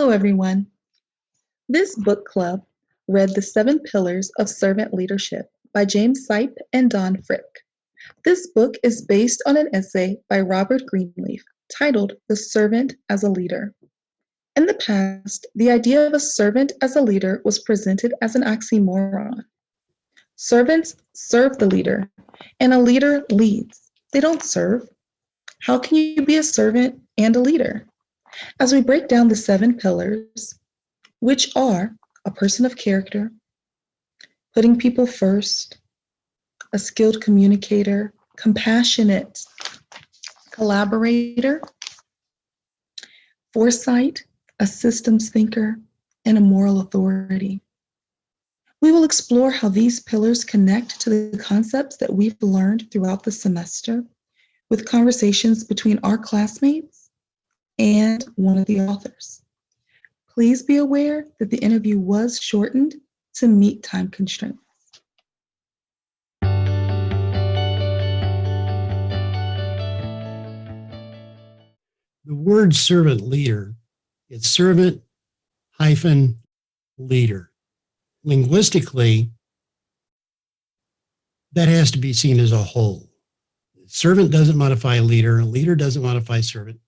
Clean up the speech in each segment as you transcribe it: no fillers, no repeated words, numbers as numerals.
Hello, everyone. This book club read The Seven Pillars of Servant Leadership by James Sipe and Don Frick. This book is based on an essay by Robert Greenleaf titled The Servant as a Leader. In the past, the idea of a servant as a leader was presented as an oxymoron. Servants serve the leader, and a leader leads. They don't serve. How can you be a servant and a leader? As we break down the seven pillars, which are a person of character, putting people first, a skilled communicator, compassionate collaborator, foresight, a systems thinker, and a moral authority. We will explore how these pillars connect to the concepts that we've learned throughout the semester with conversations between our classmates and one of the authors. Please be aware that the interview was shortened to meet time constraints. The word servant leader, it's servant hyphen leader. Linguistically, that has to be seen as a whole. Servant doesn't modify leader, leader doesn't modify servant.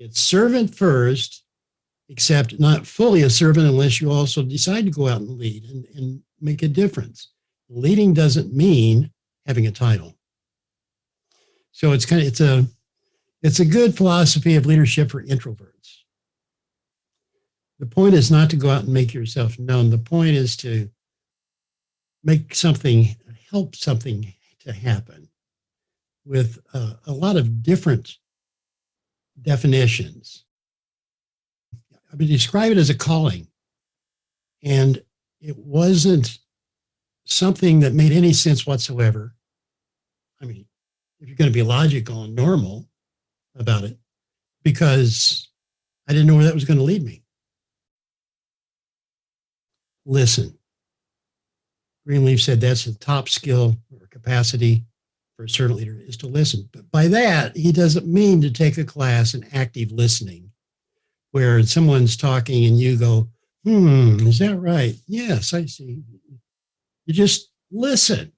It's servant first, except not fully a servant unless you also decide to go out and lead and make a difference. Leading doesn't mean having a title. So it's a good philosophy of leadership for introverts. The point is not to go out and make yourself known. The point is to make something, help something to happen with a lot of different definitions. I would describe it as a calling. And it wasn't something that made any sense whatsoever. I mean, if you're going to be logical and normal about it, because I didn't know where that was going to lead me. Listen. Greenleaf said that's the top skill or capacity for a servant leader is to listen. But by that, he doesn't mean to take a class in active listening where someone's talking and you go, is that right? Yes, I see. You just listen.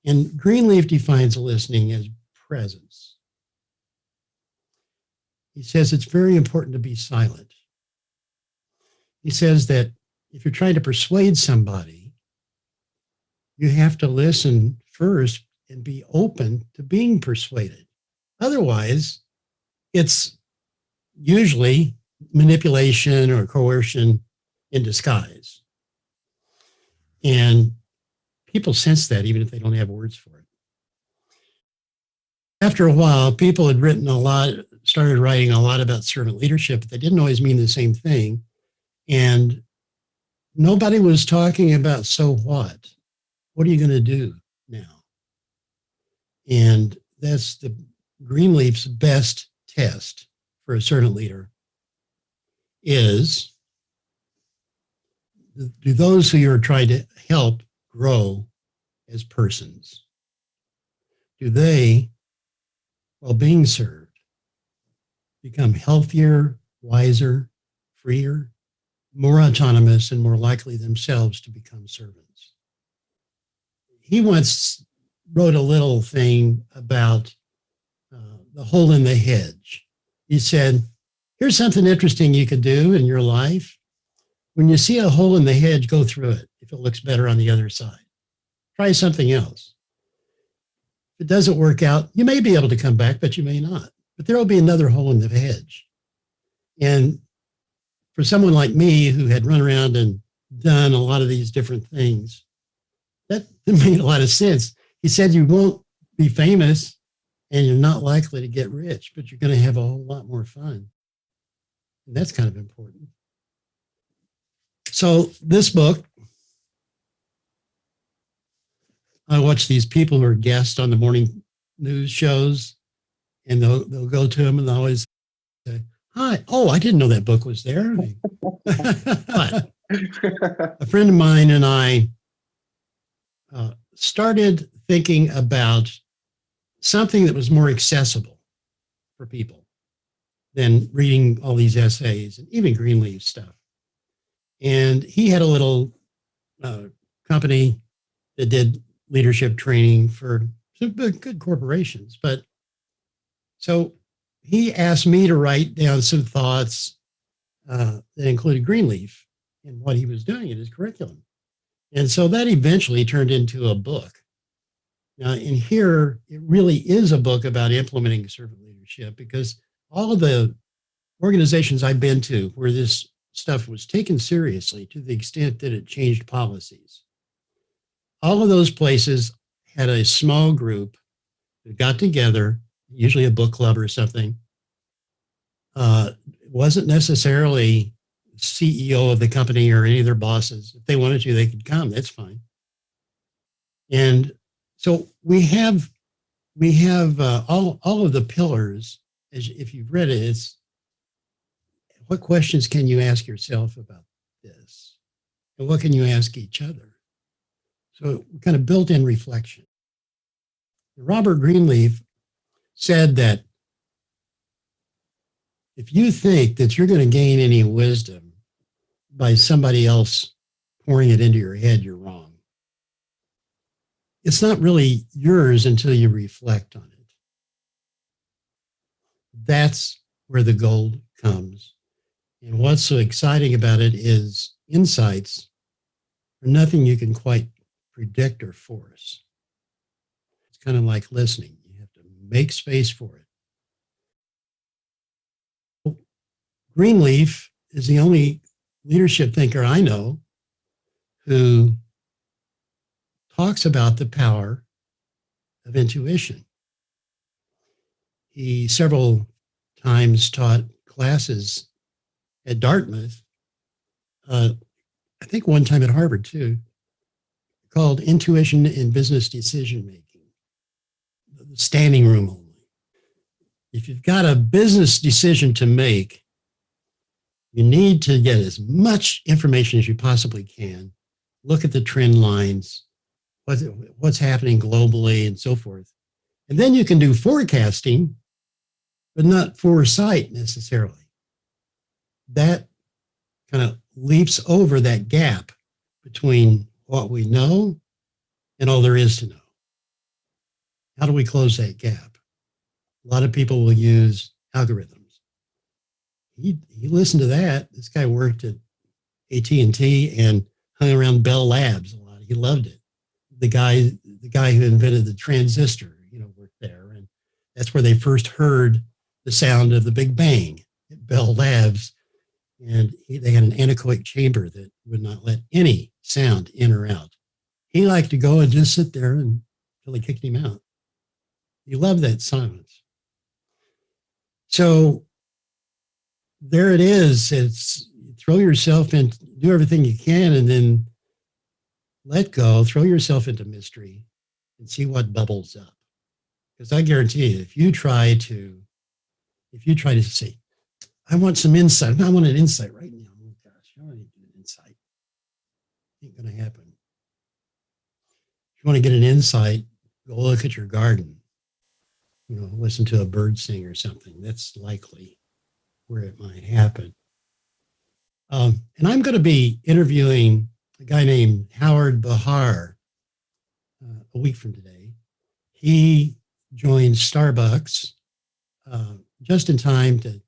And Greenleaf defines listening as presence. He says it's very important to be silent. He says that if you're trying to persuade somebody, you have to listen first and be open to being persuaded. Otherwise, it's usually manipulation or coercion in disguise. And people sense that even if they don't have words for it. After a while, people had started writing a lot about servant leadership, but they didn't always mean the same thing. And nobody was talking about, so what? What are you going to do now? And that's the Greenleaf's best test for a servant leader is, do those who you're trying to help grow as persons? Do they, while being served, become healthier, wiser, freer, more autonomous, and more likely themselves to become servants? He once wrote a little thing about the hole in the hedge. He said, here's something interesting you could do in your life. When you see a hole in the hedge, go through it if it looks better on the other side. Try something else. If it doesn't work out, you may be able to come back, but you may not. But there will be another hole in the hedge. And for someone like me who had run around and done a lot of these different things, that made a lot of sense. He said you won't be famous and you're not likely to get rich, but you're going to have a whole lot more fun. And that's kind of important. So this book, I watch these people who are guests on the morning news shows, and they'll go to them and they'll always say, hi, oh, I didn't know that book was there. But a friend of mine and I started thinking about something that was more accessible for people than reading all these essays and even Greenleaf stuff. And he had a little company that did leadership training for some good corporations. But so he asked me to write down some thoughts that included Greenleaf and what he was doing in his curriculum. And so that eventually turned into a book. Now, in here, it really is a book about implementing servant leadership, because all of the organizations I've been to where this stuff was taken seriously to the extent that it changed policies, all of those places had a small group that got together, usually a book club or something. It wasn't necessarily CEO of the company or any of their bosses. If they wanted to, they could come. That's fine. And so we have all of the pillars. As if you've read it, it's what questions can you ask yourself about this, and what can you ask each other? So kind of built-in reflection. Robert Greenleaf said that if you think that you're going to gain any wisdom by somebody else pouring it into your head, you're wrong. It's not really yours until you reflect on it. That's where the gold comes. And what's so exciting about it is insights are nothing you can quite predict or force. It's kind of like listening. You have to make space for it. Greenleaf is the only leadership thinker I know who talks about the power of intuition. He several times taught classes at Dartmouth, I think one time at Harvard too, called Intuition in Business Decision Making, the standing room only. If you've got a business decision to make, you need to get as much information as you possibly can, look at the trend lines, what's happening globally and so forth. And then you can do forecasting, but not foresight necessarily. That kind of leaps over that gap between what we know and all there is to know. How do we close that gap? A lot of people will use algorithms. He listened to that. This guy worked at AT&T and hung around Bell Labs a lot. He loved it. The guy who invented the transistor, worked there, and that's where they first heard the sound of the Big Bang at Bell Labs. And they had an anechoic chamber that would not let any sound in or out. He liked to go and just sit there until they kicked him out. He loved that silence. So there it is. It's throw yourself in, do everything you can, and then let go, throw yourself into mystery and see what bubbles up. Because I guarantee you, if you try to say, I want some insight. I want an insight right now. Oh gosh, I want to get an insight. Ain't going to happen. If you want to get an insight, go look at your garden. Listen to a bird sing or something. That's likely where it might happen. And I'm going to be interviewing a guy named Howard Bahar a week from today. He joined Starbucks just in time that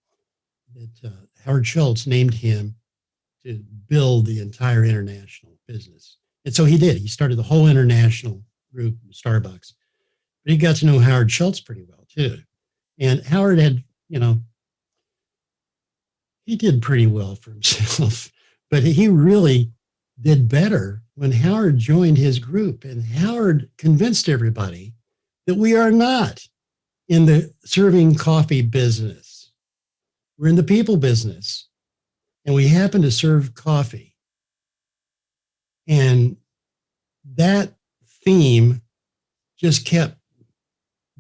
Howard Schultz named him to build the entire international business. And so he did. He started the whole international group, Starbucks. But he got to know Howard Schultz pretty well, too. And Howard had, he did pretty well for himself. But he really did better when Howard joined his group. And Howard convinced everybody that we are not in the serving coffee business. We're in the people business. And we happen to serve coffee. And that theme just kept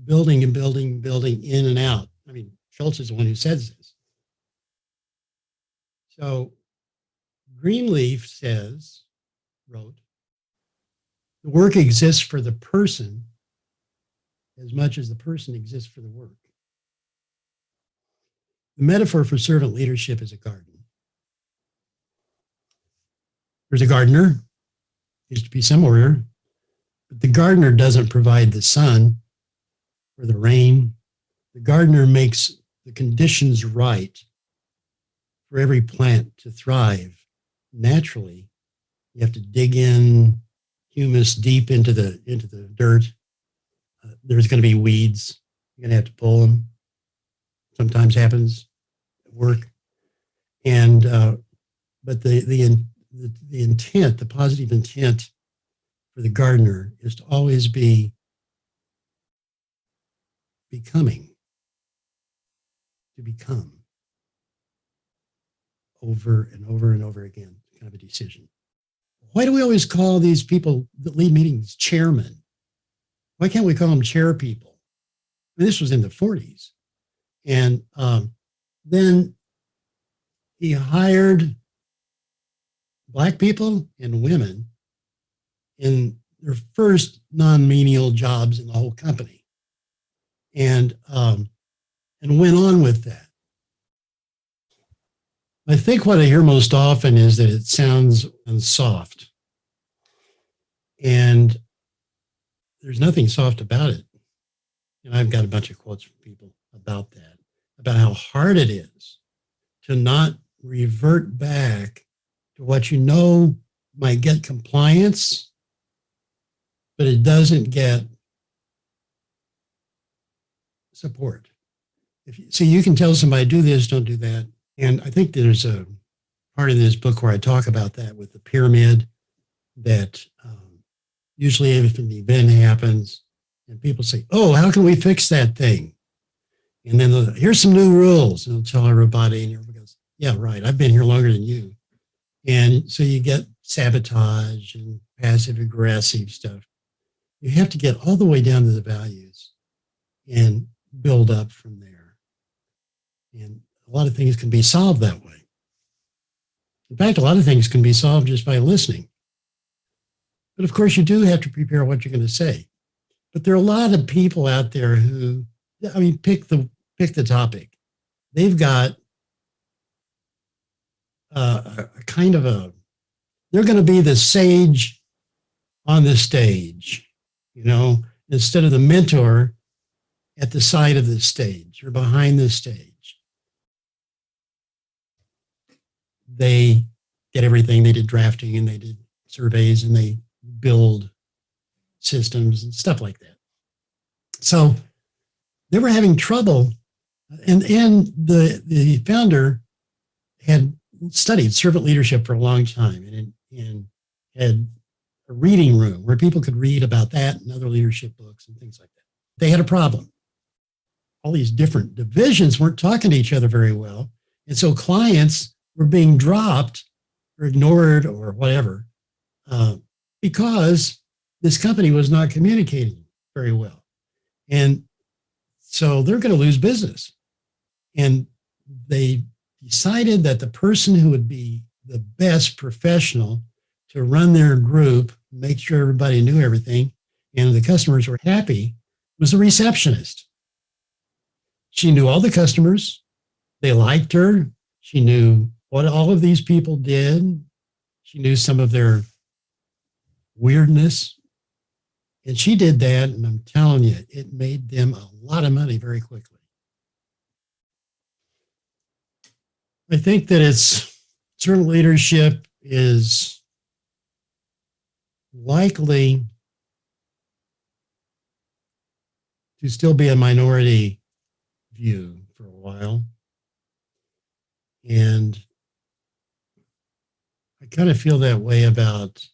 building and building, building in and out. I mean, Schultz is the one who says this. So Greenleaf wrote, the work exists for the person as much as the person exists for the work. The metaphor for servant leadership is a garden. There's a gardener, used to be somewhere, but the gardener doesn't provide the sun or the rain. The gardener makes the conditions right for every plant to thrive naturally. You have to dig in humus deep into the dirt. There's going to be weeds. You're going to have to pull them. Sometimes happens at work. And but the intent, the positive intent for the gardener is to always be becoming, to become over and over and over again, kind of a decision. Why do we always call these people that lead meetings chairmen? Why can't we call them chair people? I mean, this was in the 40s. And then he hired Black people and women in their first non-menial jobs in the whole company, and went on with that. I think what I hear most often is that it sounds soft, and there's nothing soft about it. And I've got a bunch of quotes from people about that, about how hard it is to not revert back to what you know might get compliance, but it doesn't get support. So you can tell somebody, do this, don't do that. And I think there's a part of this book where I talk about that with the pyramid, that usually if an event happens and people say, oh, how can we fix that thing? And then here's some new rules. And they'll tell everybody, and everybody goes, yeah, right, I've been here longer than you. And so you get sabotage and passive aggressive stuff. You have to get all the way down to the values and build up from there. And a lot of things can be solved that way. In fact, a lot of things can be solved just by listening. But of course, you do have to prepare what you're going to say. But there are a lot of people out there who, I mean, pick the topic. They've got a kind of they're going to be the sage on the stage, you know, instead of the mentor at the side of the stage or behind the stage. They did everything. They did drafting and they did surveys and they build systems and stuff like that. So they were having trouble, and the founder had studied servant leadership for a long time and had a reading room where people could read about that and other leadership books and things like that. They had a problem. All these different divisions weren't talking to each other very well. And so clients were being dropped or ignored or whatever because this company was not communicating very well. And so they're going to lose business. And they decided that the person who would be the best professional to run their group, make sure everybody knew everything, and the customers were happy, was the receptionist. She knew all the customers. They liked her. She knew what all of these people did. She knew some of their weirdness. And she did that, and I'm telling you, it made them a lot of money very quickly. I think that servant leadership is likely to still be a minority view for a while. And I kind of feel that way about,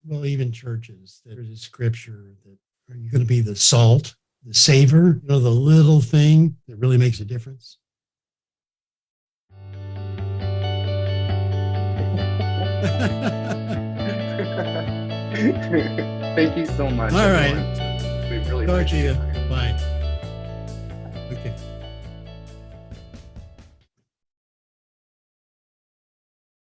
well, even churches. There's a scripture that, are you going to be the salt, the savor, you know, the little thing that really makes a difference? Thank you so much. All right. We really Talk to appreciate you. it. Bye.